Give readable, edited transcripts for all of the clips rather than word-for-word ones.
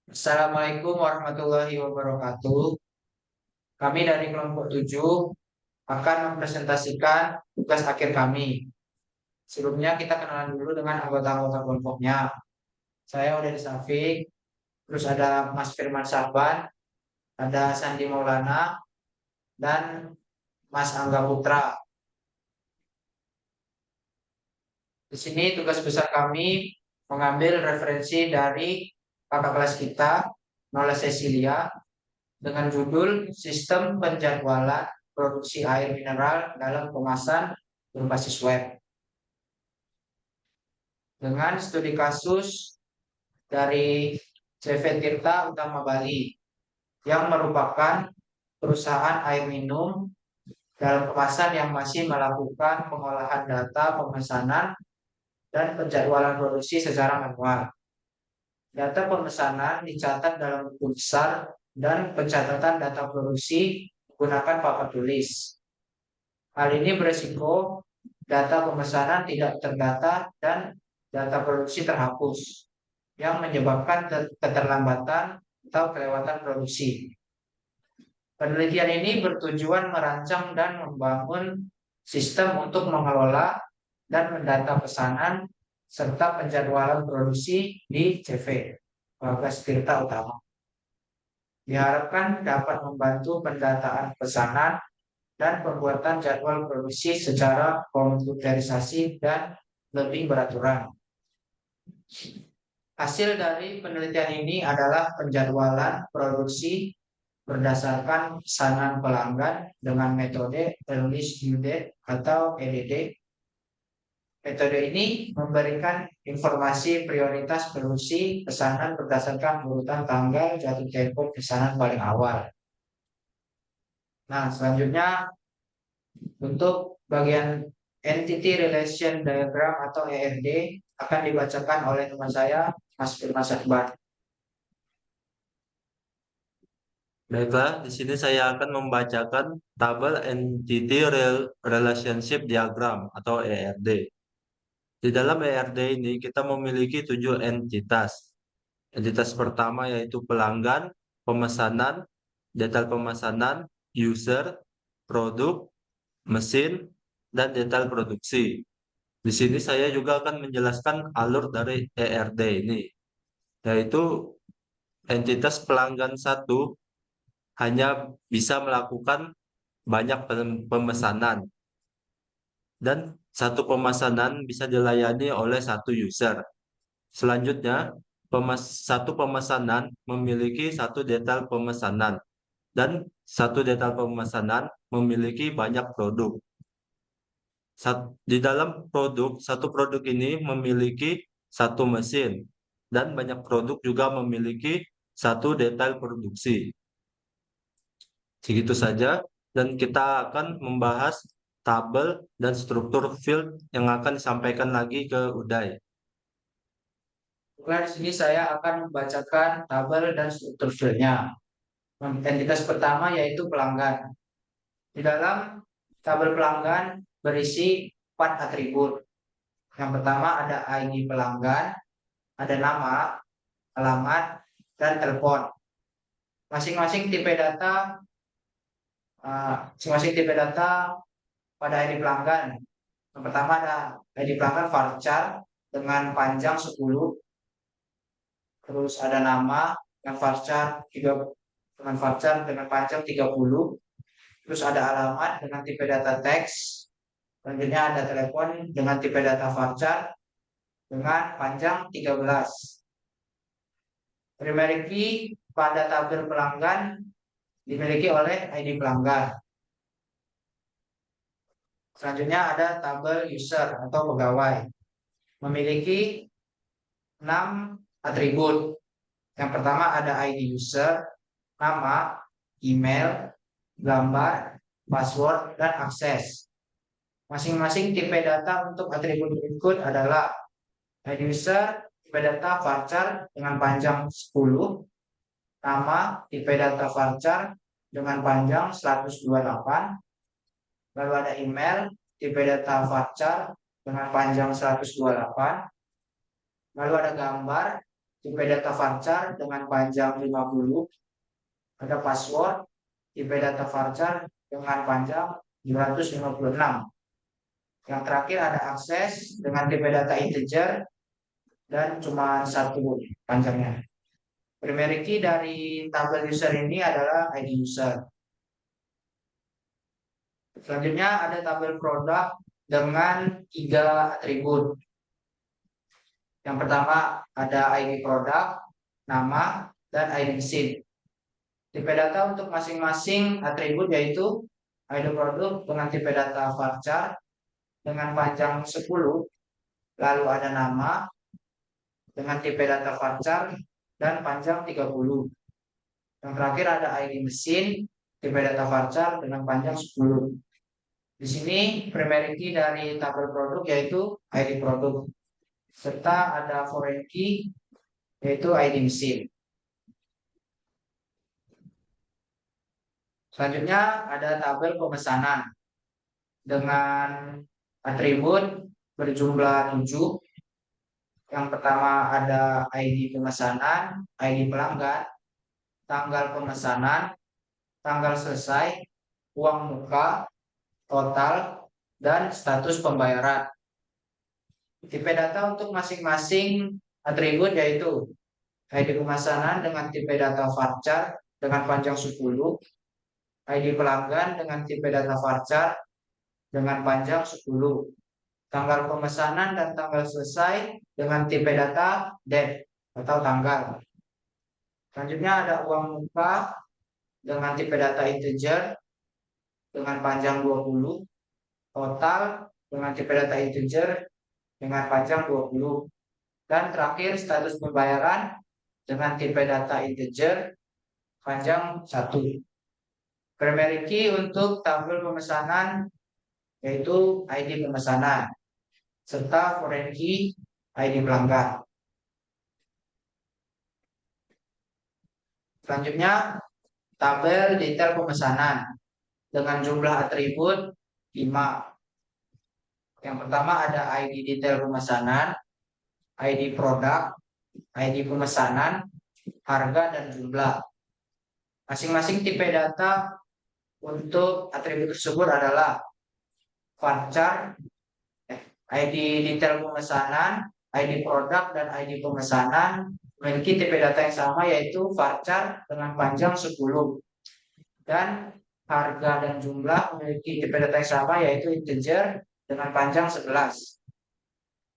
Assalamualaikum warahmatullahi wabarakatuh. Kami dari kelompok 7 akan mempresentasikan tugas akhir kami. Sebelumnya kita kenalan dulu dengan anggota-anggota kelompoknya. Saya udah Safik, terus ada Mas Firman Sahban, ada Sandi Maulana, dan Mas Angga Putra. Di sini tugas besar kami mengambil referensi dari kakak kelas kita, Nola Cecilia, dengan judul Sistem Penjadwalan Produksi Air Mineral dalam Kemasan Berbasis Web. Dengan studi kasus dari CV Tirta Utama Bali yang merupakan perusahaan air minum dalam kemasan yang masih melakukan pengolahan data pemesanan dan penjadwalan produksi secara manual. Data pemesanan dicatat dalam buku besar dan pencatatan data produksi menggunakan papan tulis. Hal ini beresiko data pemesanan tidak terdata dan data produksi terhapus, yang menyebabkan keterlambatan atau kelewatan produksi. Penelitian ini bertujuan merancang dan membangun sistem untuk mengelola dan mendata pesanan serta penjadwalan produksi di CV, Bagas Tirta Utama. Diharapkan dapat membantu pendataan pesanan dan pembuatan jadwal produksi secara komputerisasi dan lebih beraturan. Hasil dari penelitian ini adalah penjadwalan produksi berdasarkan pesanan pelanggan dengan metode Release Due Date atau EDD. Metode ini memberikan informasi prioritas produksi pesanan berdasarkan urutan tanggal jatuh tempo pesanan paling awal. Nah, selanjutnya untuk bagian Entity Relation Diagram atau ERD akan dibacakan oleh teman saya, Mas Firman Sahban. Baiklah, di sini saya akan membacakan tabel Entity Relationship Diagram atau ERD. Di dalam ERD ini kita memiliki 7 entitas. Entitas pertama yaitu pelanggan, pemesanan, detail pemesanan, user, produk, mesin, dan detail produksi. Di sini saya juga akan menjelaskan alur dari ERD ini, yaitu entitas pelanggan 1 hanya bisa melakukan banyak pemesanan, dan satu pemesanan bisa dilayani oleh satu user. Selanjutnya, satu pemesanan memiliki satu detail pemesanan, dan satu detail pemesanan memiliki banyak produk. Di dalam satu produk ini memiliki satu mesin, dan banyak produk juga memiliki satu detail produksi. Segitu saja, dan kita akan membahas tabel dan struktur field yang akan disampaikan lagi ke Uday. Di sini saya akan membacakan tabel dan struktur fieldnya. Entitas pertama yaitu pelanggan. Di dalam tabel pelanggan berisi 4 atribut. Yang pertama ada ID pelanggan, ada nama, alamat, dan telepon. Masing-masing tipe data pada ID pelanggan. Yang pertama ada ID pelanggan varchar dengan panjang 10. Terus ada nama yang varchar dengan panjang 30. Terus ada alamat dengan tipe data teks. Selanjutnya ada telepon dengan tipe data varchar dengan panjang 13. Primary key pada tabel pelanggan dimiliki oleh ID pelanggan. Selanjutnya ada tabel user atau pegawai. Memiliki 6 atribut. Yang pertama ada ID user, nama, email, gambar, password, dan akses. Masing-masing tipe data untuk atribut berikut adalah ID user, tipe data varchar dengan panjang 10, nama, tipe data varchar dengan panjang 128, lalu ada email, tipe data varchar dengan panjang 128, lalu ada gambar, tipe data varchar dengan panjang 50, ada password tipe data varchar dengan panjang 256. Yang terakhir ada akses dengan tipe data integer dan cuma satu panjangnya. Primary key dari tabel user ini adalah ID user. Selanjutnya ada tabel produk dengan 3 atribut. Yang pertama ada ID produk, nama, dan ID mesin. Tipe data untuk masing-masing atribut yaitu ID produk dengan tipe data varchar dengan panjang 10, lalu ada nama dengan tipe data varchar dan panjang 30. Yang terakhir ada ID mesin, tipe data varchar dengan panjang 10. Di sini primary key dari tabel produk yaitu ID produk, serta ada foreign key yaitu ID mesin. Selanjutnya ada tabel pemesanan dengan atribut berjumlah 7. Yang pertama ada ID pemesanan, ID pelanggan, tanggal pemesanan, tanggal selesai, uang muka, total, dan status pembayaran. Tipe data untuk masing-masing atribut yaitu ID pemesanan dengan tipe data varchar dengan panjang 10, ID pelanggan dengan tipe data varchar dengan panjang 10, tanggal pemesanan dan tanggal selesai dengan tipe data date atau tanggal. Selanjutnya ada uang muka dengan tipe data integer dengan panjang 20, total dengan tipe data integer dengan panjang 20, dan terakhir status pembayaran dengan tipe data integer panjang 1. Primary key untuk tabel pemesanan yaitu ID pemesanan serta foreign key ID pelanggan. Selanjutnya tabel detail pemesanan dengan jumlah atribut 5. Yang pertama ada ID detail pemesanan, ID produk, ID pemesanan, harga, dan jumlah. Masing-masing tipe data untuk atribut tersebut adalah varchar, ID detail pemesanan, ID produk, dan ID pemesanan memiliki tipe data yang sama yaitu varchar dengan panjang 10, dan harga dan jumlah memiliki tipe data yang sama yaitu integer dengan panjang 11.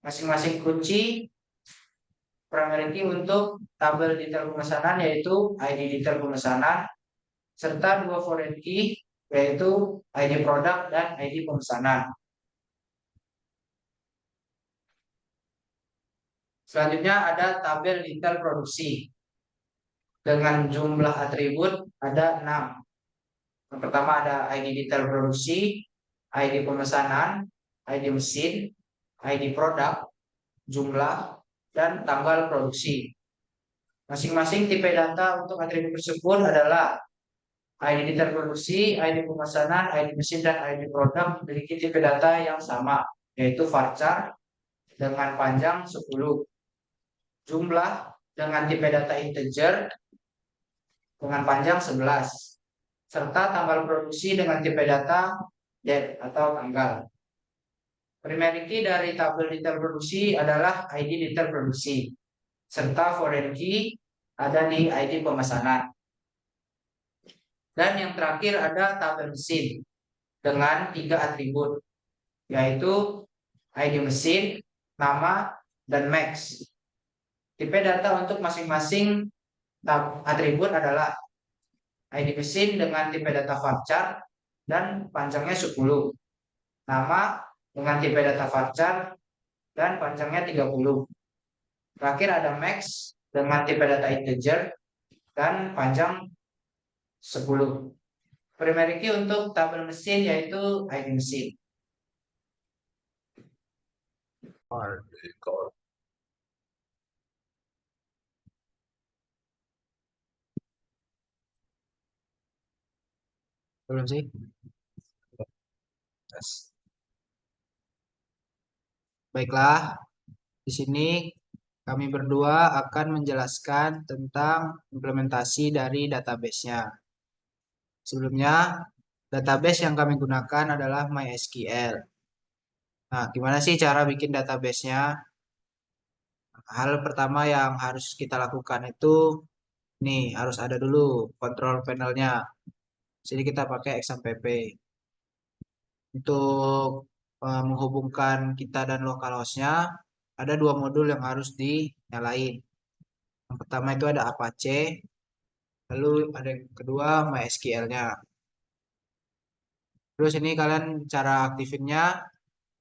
Masing-masing kunci primary key untuk tabel detail pemesanan yaitu ID detail pemesanan serta 2 foreign key yaitu ID produk dan ID pemesanan. Selanjutnya ada tabel detail produksi dengan jumlah atribut ada 6. Yang pertama ada ID detail produksi, ID pemesanan, ID mesin, ID produk, jumlah, dan tanggal produksi. Masing-masing tipe data untuk atribut tersebut adalah ID detail produksi, ID pemesanan, ID mesin, dan ID produk memiliki tipe data yang sama, yaitu varchar dengan panjang 10, jumlah dengan tipe data integer dengan panjang 11, serta tanggal produksi dengan tipe data date atau tanggal. Primary key dari tabel detail produksi adalah ID detail produksi, serta foreign key ada di ID pemesanan. Dan yang terakhir ada tabel mesin dengan 3 atribut, yaitu ID mesin, nama, dan max. Tipe data untuk masing-masing atribut adalah ID mesin dengan tipe data varchar dan panjangnya 10, nama dengan tipe data varchar dan panjangnya 30. Terakhir ada max dengan tipe data integer dan panjang 10. Primary key untuk tabel mesin yaitu ID mesin. Belum sih? Baiklah, di sini kami berdua akan menjelaskan tentang implementasi dari database-nya. Sebelumnya, database yang kami gunakan adalah MySQL. Nah, gimana sih cara bikin database-nya? Hal pertama yang harus kita lakukan itu, nih, harus ada dulu control panel-nya. Jadi kita pakai XAMPP. Untuk menghubungkan kita dan localhost-nya, ada dua modul yang harus dinyalain. Yang pertama itu ada Apache, lalu ada yang kedua MySQL-nya. Terus ini kalian cara aktifinnya,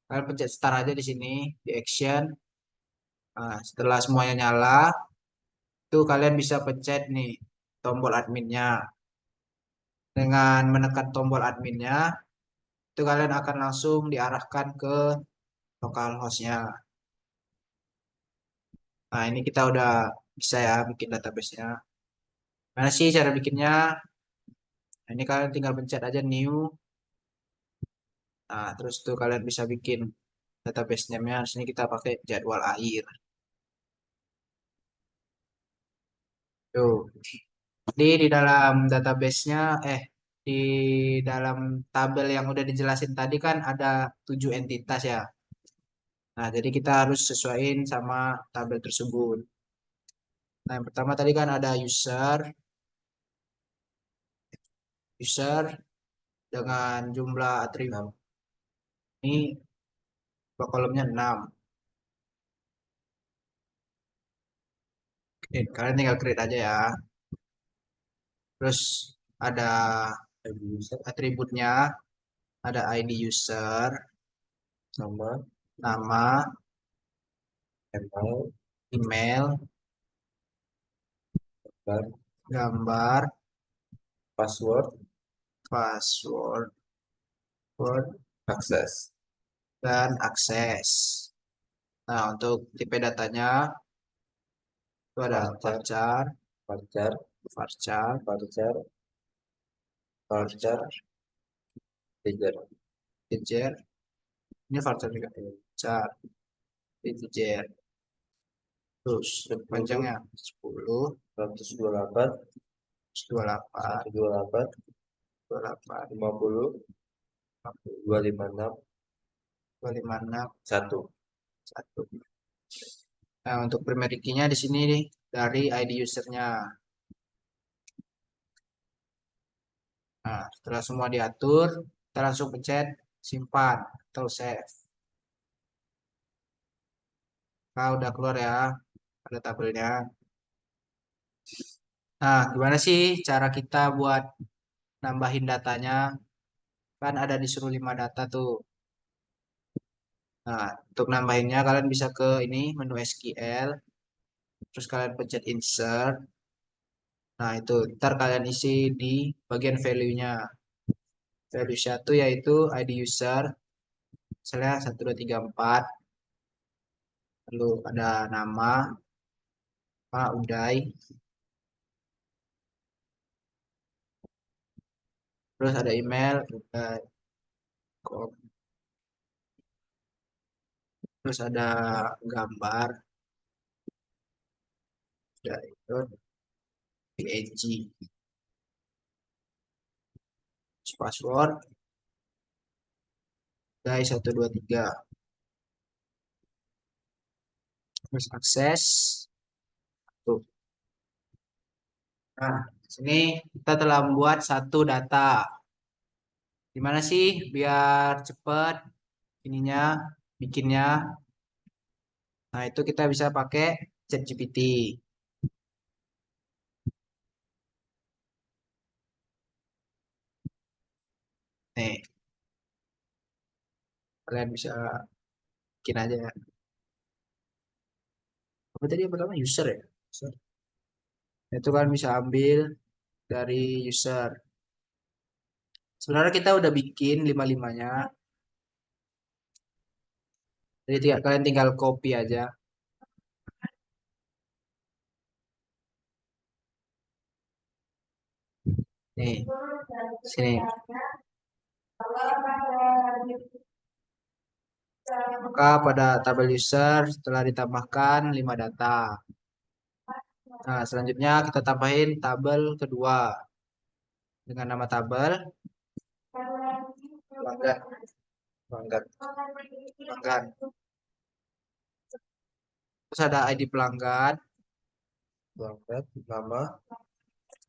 kalian pencet start aja di sini, di action. Nah, setelah semuanya nyala, itu kalian bisa pencet nih tombol adminnya. Dengan menekan tombol adminnya, itu kalian akan langsung diarahkan ke localhost-nya. Nah, ini kita udah bisa ya bikin database-nya. Mana sih cara bikinnya? Nah, ini kalian tinggal pencet aja new. Nah, terus tuh kalian bisa bikin database name-nya. Di sini kita pakai jadwal air. Tuh. Jadi di dalam database-nya, di dalam tabel yang udah dijelasin tadi kan ada 7 entitas ya. Nah, jadi kita harus sesuaiin sama tabel tersebut. Nah, yang pertama tadi kan ada user dengan jumlah atribut. Ini kolomnya 6. Kalian tinggal create aja ya. Terus ada atributnya, ada ID user, nama, email, gambar, Password, password, akses, dan akses. Nah, untuk tipe datanya itu ada varchar, varchar, varchar, varchar, varchar, varchar, integer. integer. Ini varchar juga. Varchar, integer. Terus panjangnya 10, 128, 128, 128, 28, 50, 256, 256, 1. 1. Nah, untuk primary key-nya di sini nih, dari ID usernya. Nah, setelah semua diatur, kita langsung pencet simpan atau save. Nah, udah keluar ya, ada tabelnya. Nah, gimana sih cara kita buat nambahin datanya? Kan ada disuruh 5 data tuh. Nah, untuk nambahinnya kalian bisa ke ini, menu SQL. Terus kalian pencet insert. Nah, itu ntar kalian isi di bagian value-nya. Value 1 yaitu ID user. Misalnya 1234. Lalu ada nama, Pak Uday. Terus ada email, Uday. Terus ada gambar, Uday itu PNG. Terus password, Uday 123. Terus akses. Tuh. Nah, sini kita telah membuat satu data. Gimana sih biar cepet ininya bikinnya? Nah, itu kita bisa pakai ChatGPT. Nih, kalian bisa bikin aja ya. Apa tadi yang pertama user ya? User. Itu kan bisa ambil dari user. Sebenarnya kita udah bikin lima-limanya. Jadi kalian tinggal copy aja. Nih, sini. Maka pada tabel user telah ditambahkan 5 data. Nah, selanjutnya kita tambahin tabel kedua dengan nama tabel pelanggan, pelanggan, pelanggan. Terus ada ID pelanggan, Pelanggan, nama,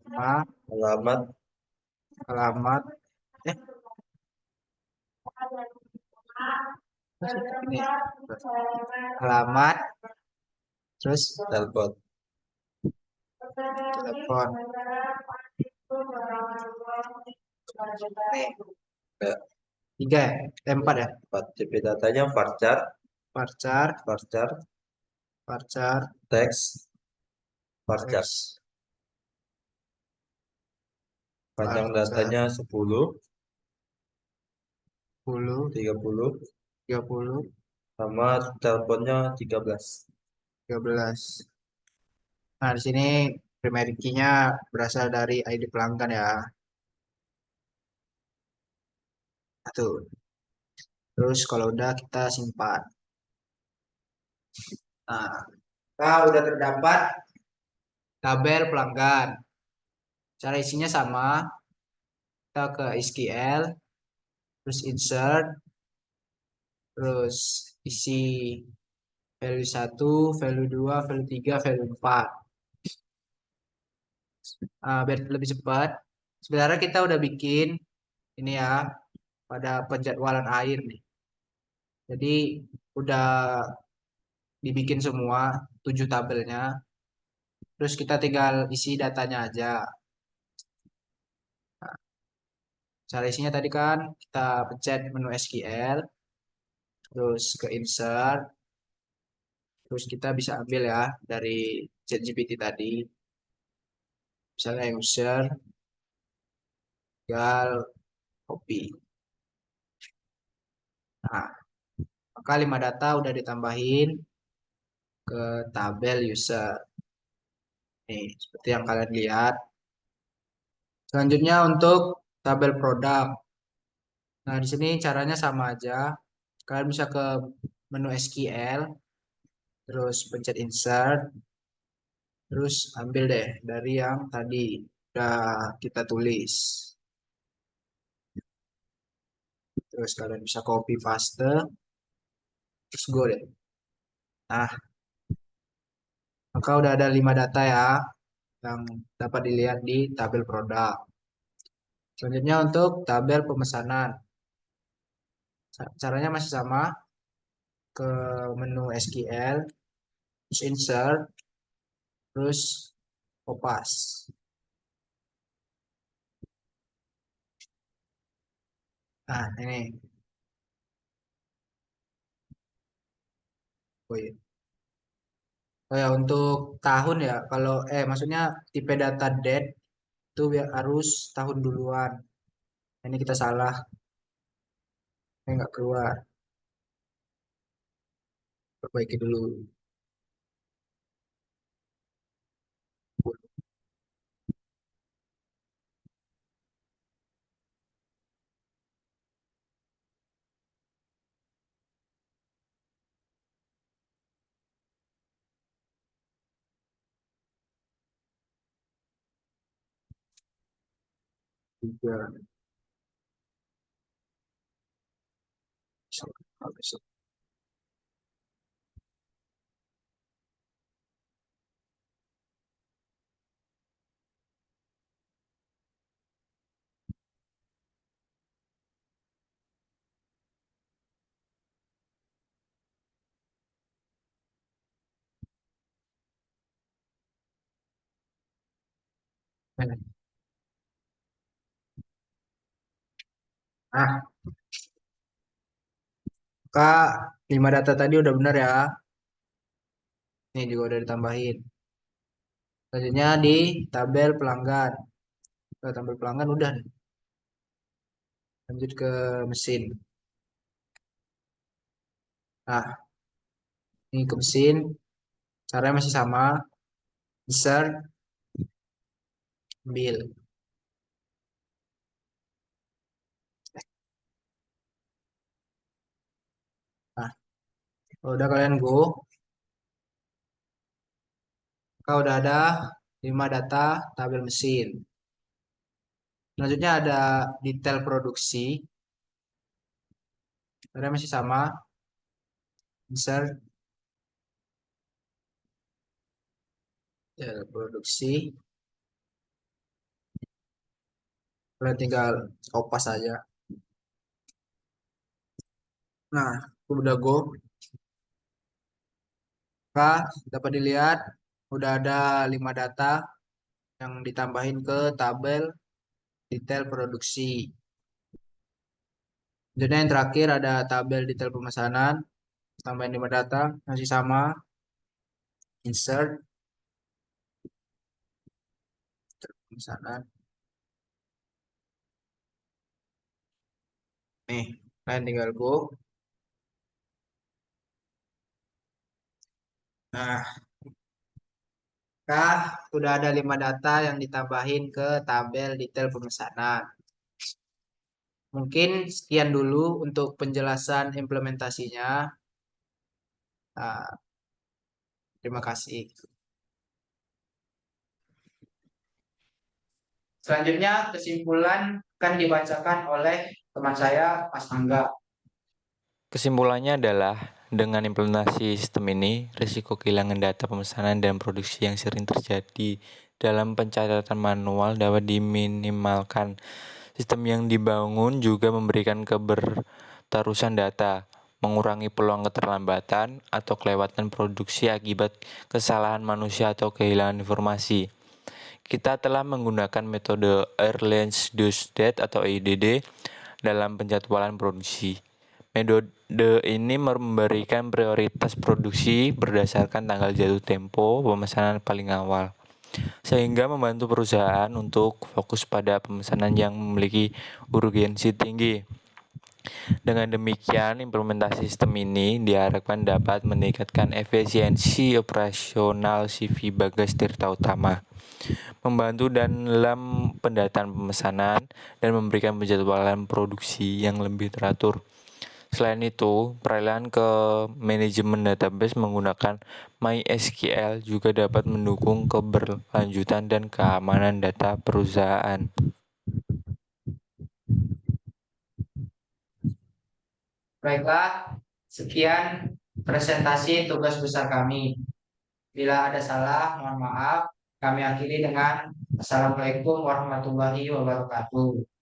nama, alamat, alamat, eh, ini, alamat, terus telepon. telepon. Nih, Ya, 3 ya? 4 ya? 4 CP datanya varchar, Varchar, varchar, varchar, teks, varchar. teks, Panjang varchar, datanya 10, 10, 30, 30, sama teleponnya 13. 13. Nah, di sini primary key-nya berasal dari ID pelanggan ya. Satu. Terus kalau udah kita simpan. Nah, udah terdapat tabel pelanggan. Cara isinya sama. Kita ke SQL, terus insert, terus isi value 1, value 2, value 3, value 4. Biar lebih cepat. Sebenarnya kita udah bikin ini ya pada penjadwalan air nih. Jadi udah dibikin semua 7 tabelnya. Terus kita tinggal isi datanya aja. Cara isinya tadi kan kita pencet menu SQL, terus ke insert, terus kita bisa ambil ya dari ChatGPT tadi. Misalnya user, tinggal copy. Nah, maka 5 data udah ditambahin ke tabel user. Nih, seperti yang kalian lihat. Selanjutnya untuk tabel produk. Nah, di sini caranya sama aja. Kalian bisa ke menu SQL, terus pencet insert, terus ambil deh dari yang tadi udah kita tulis. Terus kalian bisa copy paste, terus go deh. Nah, maka udah ada 5 data ya yang dapat dilihat di tabel produk. Selanjutnya untuk tabel pemesanan. Caranya masih sama, ke menu SQL, terus insert, terus kopas. Nah, ini. Oh iya. Oh ya, untuk tahun ya, kalau maksudnya tipe data date itu harus tahun duluan. Ini kita salah, ini nggak keluar. Perbaiki dulu. Tiga. Besok. Nah, Kak, 5 data tadi udah benar ya. Ini juga udah ditambahin. Selanjutnya di tabel pelanggan. Tabel pelanggan udah nih. Lanjut ke mesin. Nah, ini ke mesin. Caranya masih sama. Insert, ambil. Nah, Kalau udah kalian go, kalau udah ada 5 data tabel mesin. Selanjutnya ada detail produksi. Ada masih sama, insert detail produksi. Kalian tinggal kopas aja. Nah, udah go. Nah, dapat dilihat udah ada 5 data yang ditambahin ke tabel detail produksi. Jadi yang terakhir ada tabel detail pemesanan, tambahin 5 data, masih sama, insert pemesanan. Nih, kalian tinggal go. Nah, udah ada 5 data yang ditambahin ke tabel detail pemesanan. Mungkin sekian dulu untuk penjelasan implementasinya. Nah, terima kasih. Selanjutnya kesimpulan akan dibacakan oleh teman saya, Mas Angga. Kesimpulannya adalah, dengan implementasi sistem ini, risiko kehilangan data pemesanan dan produksi yang sering terjadi dalam pencatatan manual dapat diminimalkan. Sistem yang dibangun juga memberikan keberterusan data, mengurangi peluang keterlambatan atau kelewatan produksi akibat kesalahan manusia atau kehilangan informasi. Kita telah menggunakan metode Airlines Due Date atau EDD dalam penjadwalan produksi. Metode ini memberikan prioritas produksi berdasarkan tanggal jatuh tempo pemesanan paling awal, sehingga membantu perusahaan untuk fokus pada pemesanan yang memiliki urgensi tinggi. Dengan demikian, implementasi sistem ini diharapkan dapat meningkatkan efisiensi operasional CV Bagas Tirta Utama, membantu dalam pendataan pemesanan, dan memberikan penjadwalan produksi yang lebih teratur. Selain itu, peralihan ke manajemen database menggunakan MySQL juga dapat mendukung keberlanjutan dan keamanan data perusahaan. Baiklah, sekian presentasi tugas besar kami. Bila ada salah, mohon maaf. Kami akhiri dengan Assalamualaikum warahmatullahi wabarakatuh.